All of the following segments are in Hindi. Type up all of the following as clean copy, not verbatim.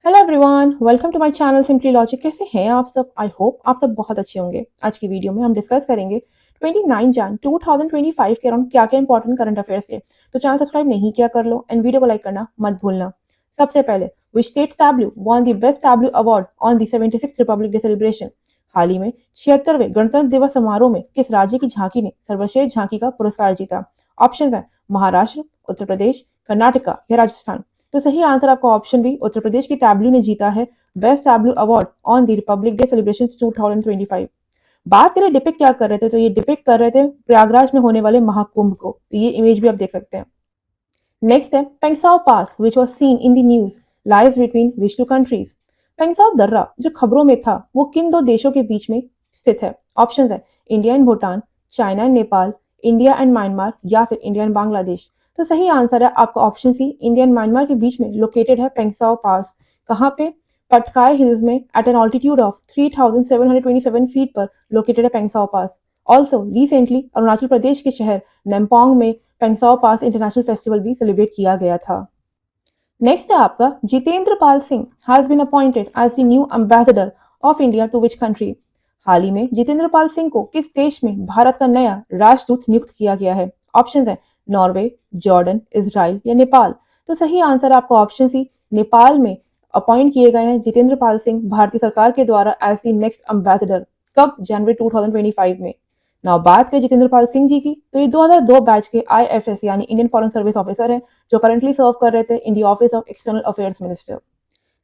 Hello everyone, welcome to my channel simply logic. कैसे हैं आप सब? आई होप आप सब बहुत अच्छे होंगे। आज की वीडियो में हम डिस्कस करेंगे 29 जन 2025 के अराउंड क्या क्या इंपॉर्टेंट करंट अफेयर्स है। तो चैनल सब्सक्राइब नहीं किया कर लो एंड वीडियो को लाइक करना मत भूलना। सबसे पहले, which state tableau won the best tableau award on the 76th republic day celebration. हाल ही में 76वें गणतंत्र दिवस समारोह में किस राज्य की झांकी ने सर्वश्रेष्ठ झांकी का पुरस्कार जीता? ऑप्शन है महाराष्ट्र, उत्तर प्रदेश, कर्नाटका या राजस्थान। तो सही आंसर आपका ऑप्शन बी, उत्तर प्रदेश की टैब्लू ने जीता है best tableau award on the Republic day celebration 2025। बात करें डिपिक्ट क्या कर रहे थे, तो ये डिपिक्ट कर रहे थे प्रयागराज में होने वाले महाकुंभ को। तो ये इमेज भी आप देख सकते हैं। नेक्स्ट है Pangsau pass which was seen in the news lies between which two countries. Pangsau दर्रा जो खबरों में था वो किन दो देशों के बीच में स्थित है? ऑप्शन है India and Bhutan, China and Nepal, India and Myanmar या फिर इंडिया एंड बांग्लादेश। तो सही आंसर है आपका option C, India and Myanmar के बीच में लोकेटेड है पेंगसाउ पास। कहाँ पे? पटकाई हिल्स में at an altitude of 3727 feet पर लोकेटेड है Pangsau pass. Also recently Arunachal Pradesh के शहर नेम्पोंग में पेंगसाउ पास इंटरनेशनल फेस्टिवल भी सेलिब्रेट किया गया था। नेक्स्ट है आपका Jitendra Pal Singh has been appointed as the new ambassador of India to which country. हाल ही में जितेंद्र पाल सिंह को किस देश में भारत का नया राजदूत नियुक्त किया गया है? ऑप्शन है नॉर्वे, जॉर्डन, इजराइल या नेपाल। तो सही आंसर आपका ऑप्शन सी, नेपाल में अपॉइंट किए गए हैं जितेंद्र पाल सिंह भारतीय सरकार के द्वारा एज द नेक्स्ट एम्बेसडर। कब? जनवरी 2025 में। नाउ बात करें जितेंद्र पाल सिंह जी की, तो ये 2002 बैच के आईएफएस यानी इंडियन फॉरेन सर्विस ऑफिसर हैं जो करंटली सर्व कर रहे थे in the office of external affairs minister.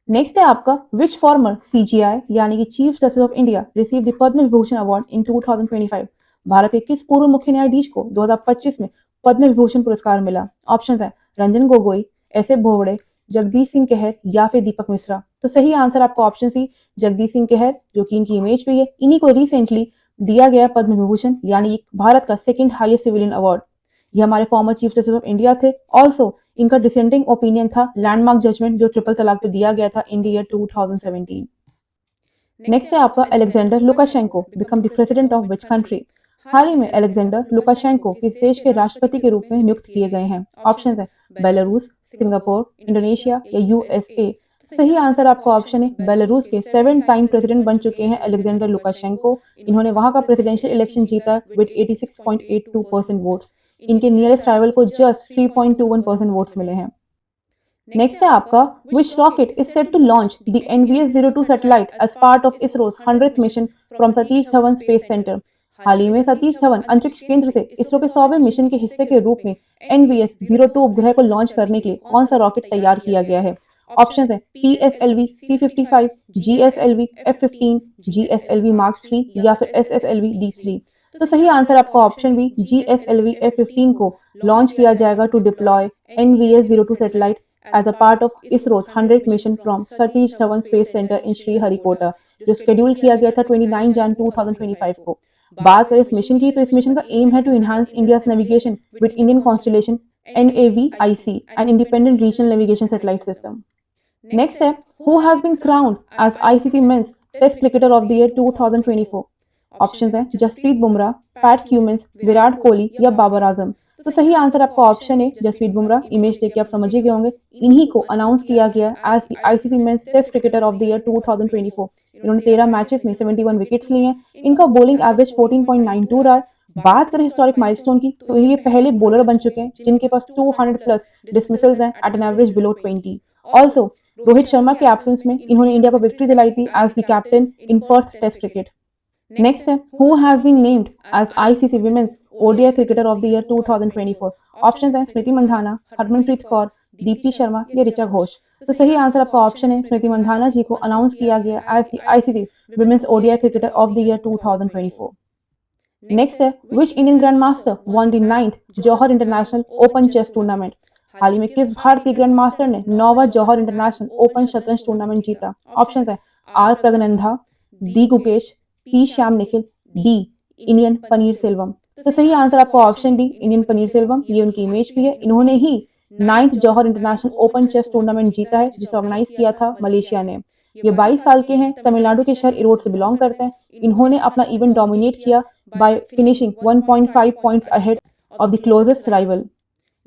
Next है आपका विच फॉर्मर सीजीआई यानी कि chief justice of India receive the Padma Vibhushan award in 2025। Bharat के किस पूर्व मुख्य न्यायाधीश को 2025 में पद्म विभूषण पुरस्कार मिला? ऑप्शन है रंजन गोगोई, एस ए बोबड़े, जगदीश सिंह केहर या फिर दीपक मिश्रा। तो सही आंसर आपका ऑप्शन सी, जगदीश सिंह केहर, जो कि इनकी इमेज पे है। इन्हीं को रिसेंटली दिया गया पद्म विभूषण यानी भारत का सेकंड हाईएस्ट सिविलियन अवार्ड। ये हमारे former chief justice of India थे। ऑल्सो इनका डिसेंडिंग ओपिनियन था लैंडमार्क जजमेंट जो ट्रिपल तलाक पे दिया गया था इन द ईयर 2017। नेक्स्ट है आपका Alexander Lukashenko become the president of which country. हाल ही में अलेक्जेंडर लुकाशेंको किस देश के राष्ट्रपति के रूप में नियुक्त किए गए हैं? ऑप्शन है बेलारूस, सिंगापुर, इंडोनेशिया या यूएसए। सही आंसर आपका ऑप्शन है बेलारूस के 7 टाइम प्रेसिडेंट बन चुके हैं अलेक्जेंडर लुकाशेंको। इन्होंने वहां का प्रेसिडेंशियल इलेक्शन जीता विद 86.82% वोट्स। इनके नियरेस्ट राइवल को जस्ट 3.21% वोट्स मिले हैं। नेक्स्ट है आपका which rocket is set to launch the NVS-02 satellite as part of ISRO's 100th mission from Satish Dhawan space centre. हाल ही में सतीश धवन अंतरिक्ष केंद्र से इसरो के 100वें मिशन के हिस्से के रूप में NVS-02 उपग्रह को लॉन्च करने के लिए कौन सा रॉकेट तैयार किया गया है? ऑप्शन है PSLV C55, GSLV F15, GSLV Mark 3 या फिर SSLV D3। तो सही आंसर आपका ऑप्शन बी, GSLV F15 को लॉन्च किया जाएगा to deploy NVS-02 satellite as a part of ISRO's 100th mission from Satish Dhawan Space Center in Sriharikota, जो शेड्यूल किया गया था 29 जन 2025 को। बात करें इस मिशन की, तो इस मिशन का एम है to enhance India's navigation with Indian constellation NAVIC and independent regional navigation satellite system. Next है who has been crowned as ICC men's test cricketer of the year 2024। Option है जसप्रीत बुमराह, पैट क्यूमिंस, विराट कोहली या बाबर आजम। तो सही आंसर आपका ऑप्शन है जसप्रीत बुमराह। इमेज देख के आप समझ ही गए होंगे। इन्हीं को अनाउंस किया गया as the ICC men's test cricketer of the year 2024। इन्होंने 13 मैचेस में 71 विकेट्स लिए हैं। इनका बॉलिंग एवरेज 14.92 रहा है। बात करें हिस्टोरिक माइलस्टोन की, तो ये पहले बॉलर बन चुके हैं जिनके पास 200 प्लस डिसमिसल्स हैं at an average below 20। Also Rohit Sharma के एब्सेंस में इन्होंने इंडिया को विक्ट्री दिलाई थी as the captain in Perth test cricket. Next है who has been named as ICC women's ODI cricketer of the year 2024। Option है स्मृति मंधाना, हरमनप्रीत कौर, दीप्ति शर्मा या ऋचा घोष। तो सही आंसर आपका ऑप्शन है स्मृति मंधाना जी को अनाउंस किया गया as the ICC women's ODI cricketer of the year 2024। Next है which Indian grand master won the 9th Johor international open chess tournament. हाल ही में किस भारतीय ग्रैंड मास्टर ने 9वां जौहर इंटरनेशनल ओपन शतरंज टूर्नामेंट जीता? ऑप्शन है R Praggnanandhaa, D Gukesh, P Shyam Nikhil, D इंडियन पनीर सेल्वम। तो सही आंसर आपका ऑप्शन डी, इंडियन पनीर सेल्वम। ये उनकी इमेज भी है। इन्होंने ही 9th Johor international open chess tournament जीता है जिसे ऑर्गेनाइज किया था मलेशिया ने। ये 22 साल के हैं, तमिलनाडु के शहर इरोड से बिलोंग करते हैं। इन्होंने अपना इवेंट डोमिनेट किया by finishing 1.5 points ahead of the closest rival.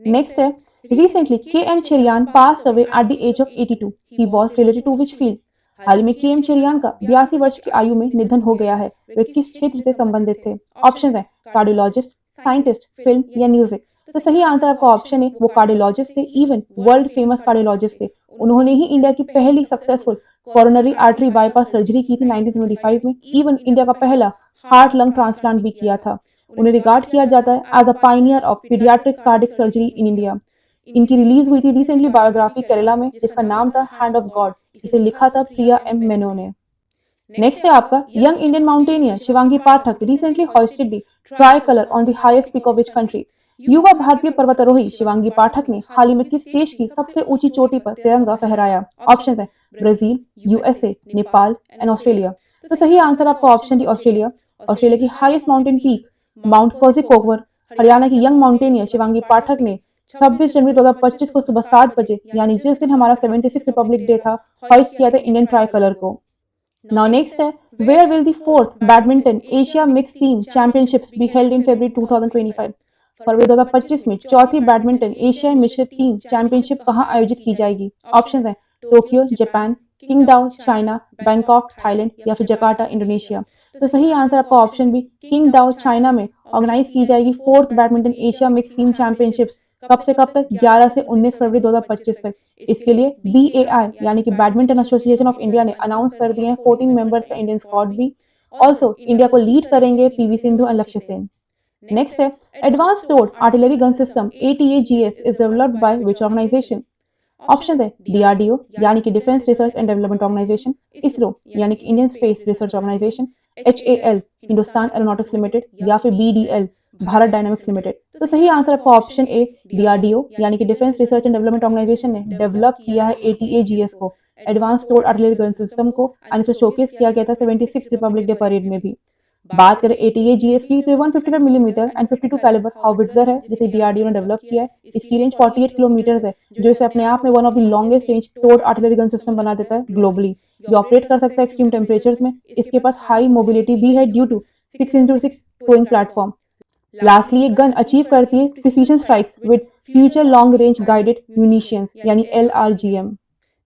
Next है Recently, K.M. Cherian passed away at the age of 82. He was related to which field? हाल ही में के.एम. चेरियान का 82 वर्ष की आयु में निधन हो गया है। वे किस क्षेत्र से संबंधित थे? ऑप्शन है कार्डियोलॉजिस्ट, साइंटिस्ट, फिल्म या म्यूजिक। तो सही आंसर आपका ऑप्शन है, वो कार्डियोलॉजिस्ट थे, इवन वर्ल्ड फेमस कार्डियोलॉजिस्ट थे। उन्होंने ही इंडिया की पहली successful coronary artery bypass surgery की थी 1975 में। इवन इंडिया का पहला हार्ट लंग ट्रांसप्लांट भी किया था। उन्हें रिगार्ड किया जाता है as a pioneer of paediatric cardiac surgery in India. इनकी रिलीज हुई थी रिसेंटली बायोग्राफी केरला में, जिसका नाम था हैंड ऑफ गॉड। इसे लिखा था प्रिया एम मेनो ने। नेक्स्ट है आपका young Indian mountaineer Shivangi Pathak recently hoisted the try colour on the highest peak of which country. युवा भारतीय पर्वतारोही शिवांगी पाठक ने हाल ही में किस देश की सबसे ऊंची चोटी पर तिरंगा फहराया? ऑप्शन है Brazil, USA, Nepal and Australia. तो सही आंसर आपका ऑप्शन डी ऑस्ट्रेलिया। ऑस्ट्रेलिया की highest mountain peak mount Kosciuszko Haryana की यंग माउंटेनियर शिवांगी पाठक ने 26 जनवरी 2025 को सुबह 7 बजे, यानी जिस दिन हमारा 76 रिपब्लिक डे था, हॉइस्ट किया था इंडियन ट्राई कलर को। नाउ नेक्स्ट है where will the fourth badminton Asia mixed team championships be held in February 2025। फरवरी 2025 में चौथी बैडमिंटन एशिया मिश्रित टीम चैंपियनशिप कहां आयोजित की जाएगी? ऑप्शन है Tokyo Japan, Qingdao China, Bangkok Thailand या फिर जकार्ता इंडोनेशिया। तो सही आंसर आपका ऑप्शन बी किंगडाओ चाइना में ऑर्गेनाइज की जाएगी fourth badminton Asia mixed team championships. कब से कब तक? 11 से 19 फरवरी 2025 तक। इसके लिए BAI यानी कि बैडमिंटन एसोसिएशन ऑफ इंडिया ने अनाउंस कर दिए हैं 14 मेंबर्स का इंडियन स्क्वाड भी। ऑल्सो इंडिया को लीड करेंगे PV Sindhu and Lakshya Sen. Next है एडवांस टोर्ड artillery gun system ATAGS is developed by which organisation? Option है DRDO यानी कि defence research and development organisation, ISRO यानी कि Indian space research organisation, HAL Hindustan aeronautics limited या फिर BDL भारत डायनामिक्स लिमिटेड। तो सही आंसर आपका ऑप्शन ए DRDO यानी कि defence research and development organisation ने डेवलप किया है ATAGS को, एडवांस टोर्ड आर्टिलरी गन सिस्टम को, एंड इसे शोकेस किया गया था 76 रिपब्लिक डे परेड में भी। बात करें ATAGS की तो 155 मिलीमीटर एंड 52 कैलिबर हाउविट्जर है जिसे DRDO ने डेवलप किया है। इसकी रेंज 48 किलोमीटर है, जो इसे अपने आप में one of the longest range टोर्ड आर्टिलरी गन सिस्टम बना देता है ग्लोबली। ये ऑपरेट कर सकता है एक्सट्रीम टेम्परेचर्स में। इसके पास हाई मोबिलिटी भी है due to 6x6 towing platform. Lastly ये गन अचीव करती है precision strikes with future long range guided munitions यानी LRGM।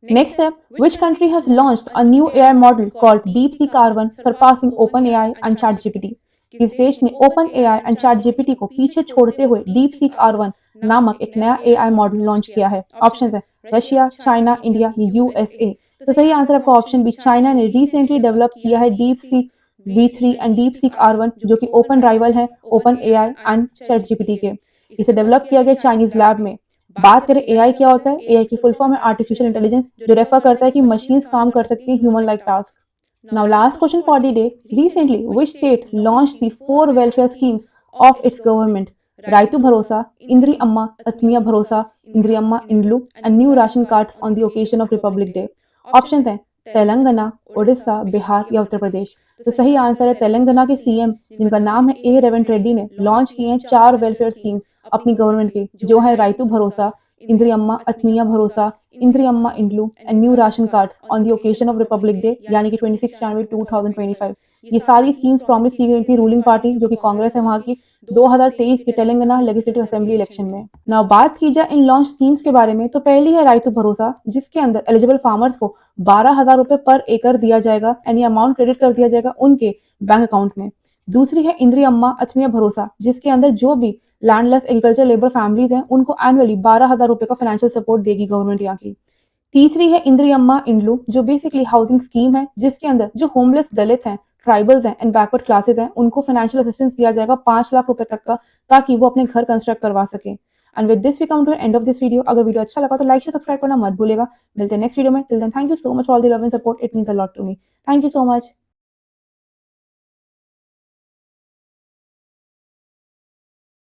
Next step, which country has launched a new AI model called DeepSeek R1 surpassing OpenAI and ChatGPT? किस देश ने OpenAI and ChatGPT को पीछे छोड़ते हुए DeepSeek R1 नामक एक नया AI मॉडल लॉन्च किया है? ऑप्शन है रशिया, चाइना, इंडिया, USA। तो सही आंसर आपका ऑप्शन बी चाइना ने रिसेंटली डेवलप किया है DeepSeek V3 and DeepSeek R1 जो कि ओपन राइवल है OpenAI एंड ChatGPT के। इसे डेवलप किया गया चाइनीज लैब में। बात करें AI क्या होता है? AI की फुल फॉर्म है आर्टिफिशियल इंटेलिजेंस, जो रेफर करता है कि मशीन्स काम कर सकती हैं human like task. Now last question for the day, recently which state launch the 4 welfare schemes of its government? Rythu Bharosa, Indiramma Atmiya Bharosa, Indiramma Indlu and new ration cards on the occasion of Republic Day. Option है तेलंगाना, उड़ीसा, बिहार या उत्तर प्रदेश। तो सही आंसर है तेलंगाना के CM जिनका नाम है A रेवंत रेड्डी ने लॉन्च किए हैं 4 वेलफेयर स्कीम्स अपनी गवर्नमेंट के, जो है राइतु Bharosa, Indiramma Atmiya Bharosa, Indiramma Indlu and new ration cards on the occasion of Republic Day यानी कि 26 जनवरी 2025। ये सारी स्कीम्स प्रॉमिस की गई थी रूलिंग पार्टी जो कि कांग्रेस है वहां की 2023 के तेलंगाना लेजिस्लेटिव असेंबली इलेक्शन में। नाउ बात की जाए इन लॉन्च स्कीम्स के बारे में तो पहली है राइतु भरोसा, जिसके अंदर एलिजिबल फार्मर्स को 12,000 रुपए पर एकड़ दिया जाएगा एंड ये अमाउंट क्रेडिट कर दिया जाएगा उनके बैंक अकाउंट में। दूसरी है इंद्री अम्मा आत्मीय भरोसा, जिसके अंदर जो भी लैंडलेस एग्रीकल्चर लेबर फैमिलीज हैं उनको एनुअली 12,000 रुपए का फाइनेंशियल सपोर्ट देगी गवर्नमेंट यहाँ की। तीसरी है इंद्री अम्मा इंड्लू, जो बेसिकली हाउसिंग स्कीम है, जिसके अंदर जो होमलेस दलित हैं, ट्राइबल्स हैं एंड बैकवर्ड क्लासेस हैं उनको फाइनेंशियल असिस्टेंस दिया जाएगा 5 लाख रुपए तक का, ताकि वो अपने घर कंस्ट्रक्ट करवा सके। And with this we come to end of this video. अगर वीडियो अच्छा लगा तो लाइक शेयर सब्सक्राइब करना मत भूलेगा। मिलते हैं नेक्स्ट वीडियो में। Till then thank you so much for all the love and support, it means a lot to me. Thank you so much.